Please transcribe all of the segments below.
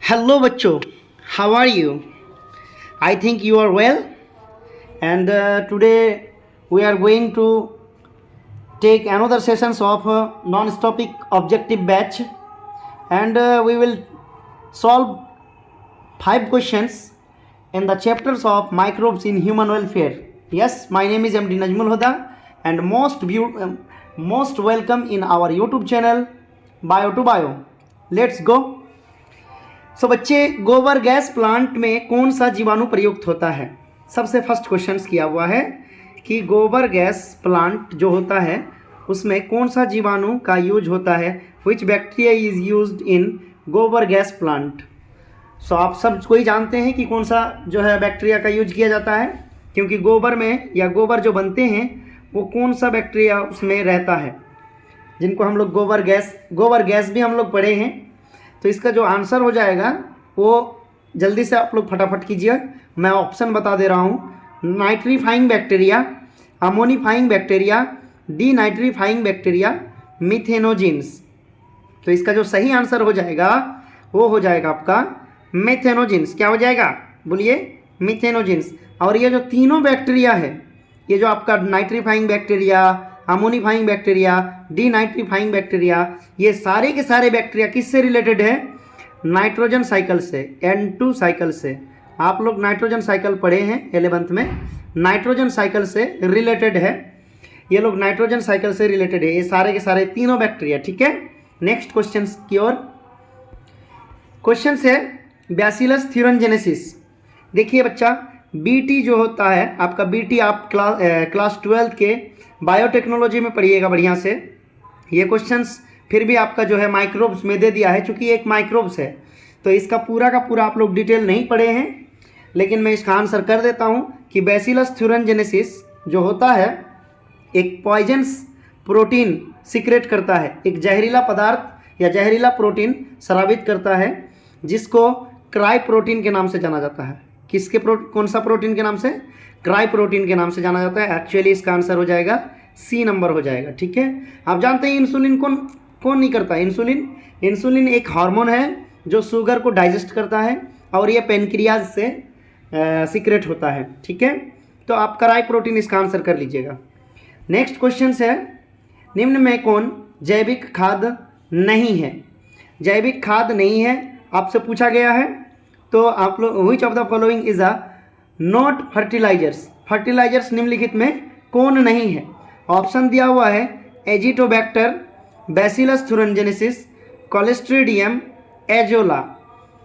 Hello bachcho, how are you? I think you are well, and today we are going to take another sessions of non-stopic objective batch, and we will solve 5 questions in the chapters of microbes in human welfare. Yes, my name is MD Najmul Huda, and most welcome in our YouTube channel Bio to Bio. Let's go. सो बच्चे, गोबर gas plant में कौन सा जीवाणु प्रयुक्त होता है? सबसे फर्स्ट क्वेश्चन किया हुआ है कि गोबर गैस प्लांट जो होता है उसमें कौन सा जीवाणु का यूज होता है, विच बैक्टीरिया इज यूज्ड इन गोबर गैस प्लांट. सो आप सब कोई जानते हैं कि कौन सा जो है बैक्टीरिया का यूज किया जाता है, क्योंकि गोबर में या गोबर जो बनते हैं वो कौन सा बैक्टीरिया उसमें रहता है, जिनको हम लोग गोबर गैस भी हम लोग पढ़े हैं. तो इसका जो आंसर हो जाएगा वो जल्दी से आप लोग फटाफट कीजिए. मैं ऑप्शन बता दे रहा हूँ: nitrifying bacteria, ammonifying bacteria, denitrifying bacteria, methanogens. तो इसका जो सही आंसर हो जाएगा वो हो जाएगा आपका मिथेनोजिन्स. क्या हो जाएगा बोलिए? मिथेनोजिन्स. और ये जो तीनों बैक्टीरिया है, ये जो आपका nitrifying bacteria, ammonifying bacteria, denitrifying bacteria, ये सारे के सारे बैक्टीरिया किससे रिलेटेड है? नाइट्रोजन साइकिल से, N2 साइकिल से. आप लोग नाइट्रोजन साइकिल पढ़े हैं 11th में. नाइट्रोजन साइकिल से रिलेटेड है, ये लोग नाइट्रोजन साइकिल से रिलेटेड है, ये सारे के सारे तीनों बैक्टीरिया. ठीक है, नेक्स्ट क्वेश्चन की ओर. क्वेश्चन है बैसिलस थ्यूरेनजेनेसिस. देखिए बच्चा, बीटी जो होता है आपका, बीटी आप क्लास 12 के बायोटेक्नोलॉजी में पढ़िएगा बढ़िया से. ये क्वेश्चंस फिर भी आपका जो है माइक्रोब्स में दे दिया है, चूँकि एक माइक्रोब्स है तो इसका पूरा का पूरा आप लोग डिटेल नहीं पढ़े हैं, लेकिन मैं इसका आंसर कर देता हूँ कि बैसिलस थ्यूरेनजेनेसिस जो होता है एक पॉइजनस प्रोटीन सीक्रेट करता है, एक जहरीला पदार्थ या जहरीला प्रोटीन स्रावित करता है, जिसको क्राई प्रोटीन के नाम से जाना जाता है. किसके कौन सा प्रोटीन के नाम से? क्राई प्रोटीन के नाम से जाना जाता है. एक्चुअली इसका आंसर हो जाएगा सी नंबर हो जाएगा. ठीक है, आप जानते हैं इंसुलिन कौन नहीं करता? इंसुलिन एक हार्मोन है जो शुगर को डाइजेस्ट करता है और ये पेनक्रियाज से सीक्रेट होता है. ठीक है, तो आप क्राई प्रोटीन इसका आंसर कर लीजिएगा. नेक्स्ट क्वेश्चन है, निम्न में कौन जैविक खाद नहीं है? जैविक खाद नहीं है आपसे पूछा गया है, तो आप लोग which of the following is a not fertilizers. Fertilizers निम्नलिखित में कौन नहीं है? ऑप्शन दिया हुआ है Azotobacter, Bacillus thuringiensis, Clostridium, Azolla.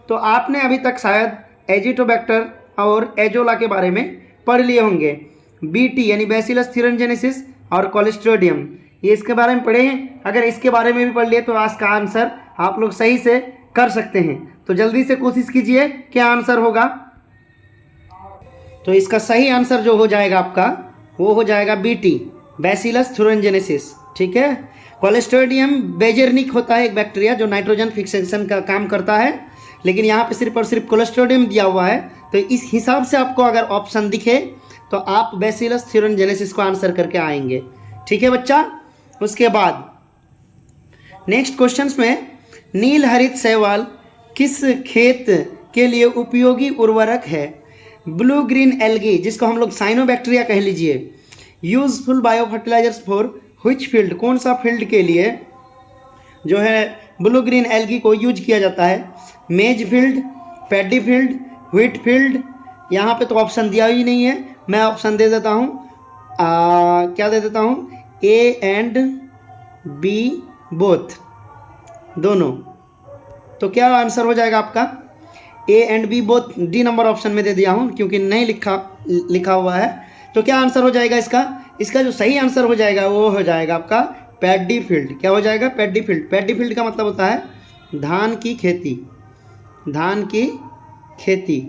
तो आपने अभी तक शायद एजिटोबैक्टर और एजोला के बारे में पढ़ लिए होंगे. बीटी यानी बैसिलस थ्यूरेनजेनेसिस और क्लोस्ट्रीडियम, ये इसके बारे में पढ़े हैं. अगर इसके बारे में भी पढ़ लिए तो आज का आंसर आप लोग सही से कर सकते हैं. तो जल्दी से कोशिश कीजिए, क्या आंसर होगा? तो इसका सही आंसर जो हो जाएगा आपका वो हो जाएगा बीटी, बैसिलस थ्यूरेनजेनेसिस. ठीक है, क्लोस्ट्रीडियम बेजेरनिक होता है एक बैक्टीरिया जो नाइट्रोजन फिक्सेशन का काम करता है, लेकिन यहाँ पे सिर्फ और सिर्फ क्लोस्ट्रीडियम दिया हुआ है. तो इस हिसाब से आपको अगर ऑप्शन दिखे तो आप बैसिलस थ्यूरेनजेनेसिस को आंसर करके आएंगे. ठीक है बच्चा. उसके बाद नेक्स्ट क्वेश्चन में, नील हरित शैवाल किस खेत के लिए उपयोगी उर्वरक है? ब्लू ग्रीन एल्गी, जिसको हम लोग साइनोबैक्टीरिया कह लीजिए. Useful bio fertilizers for which field, कौन सा फील्ड के लिए जो है ब्लू ग्रीन एल्गी को यूज किया जाता है? Maize field, paddy field, wheat field. यहाँ पे तो ऑप्शन दिया ही नहीं है, मैं ऑप्शन दे देता हूँ. क्या दे देता हूँ? ए एंड बी बोथ, दोनों. तो क्या आंसर हो जाएगा आपका? A and B both. D number option में दे दिया हूँ क्योंकि नहीं लिखा हुआ है. तो क्या आंसर हो जाएगा इसका जो सही आंसर हो जाएगा वो हो जाएगा आपका पैडी फील्ड. क्या हो जाएगा? Paddy field. पैडी फील्ड का मतलब होता है धान की खेती. धान की खेती,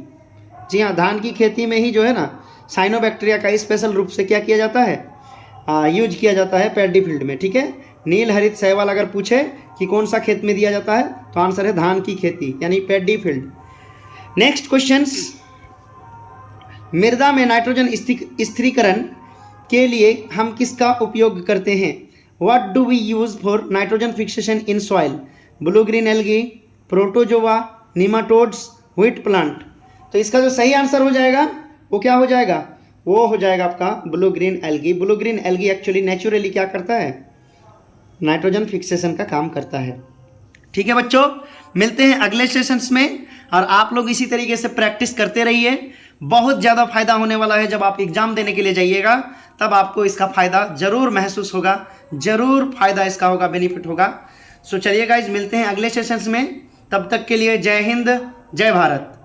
जी हाँ, धान की खेती में ही जो है ना साइनोबैक्टीरिया का स्पेशल रूप से क्या किया जाता है? यूज किया जाता है पैडी फील्ड में. ठीक है, नील हरित शैवाल अगर पूछे कि कौन सा खेत में दिया जाता है तो आंसर है धान की खेती यानी पैडी फील्ड. नेक्स्ट क्वेश्चंस, मृदा में नाइट्रोजन स्थिरीकरण के लिए हम किसका उपयोग करते हैं? What do we use for nitrogen fixation in soil? Blue green algae, protozoa, nematodes wheat plant. तो इसका जो सही आंसर हो जाएगा वो क्या हो जाएगा, वो हो जाएगा आपका blue green algae. Blue green algae actually naturally क्या करता है, नाइट्रोजन फिक्सेशन का काम करता है। ठीक है बच्चों, मिलते हैं अगले सेशंस में, और आप लोग इसी तरीके से प्रैक्टिस करते रहिए। बहुत ज़्यादा फायदा होने वाला है, जब आप एग्जाम देने के लिए जाइएगा तब आपको इसका फायदा जरूर महसूस होगा, जरूर फायदा इसका होगा, बेनिफिट होगा। सो चलिए गाइज, मिलते हैं अगले सेशंस में, तब तक के लिए जय हिंद, जय भारत।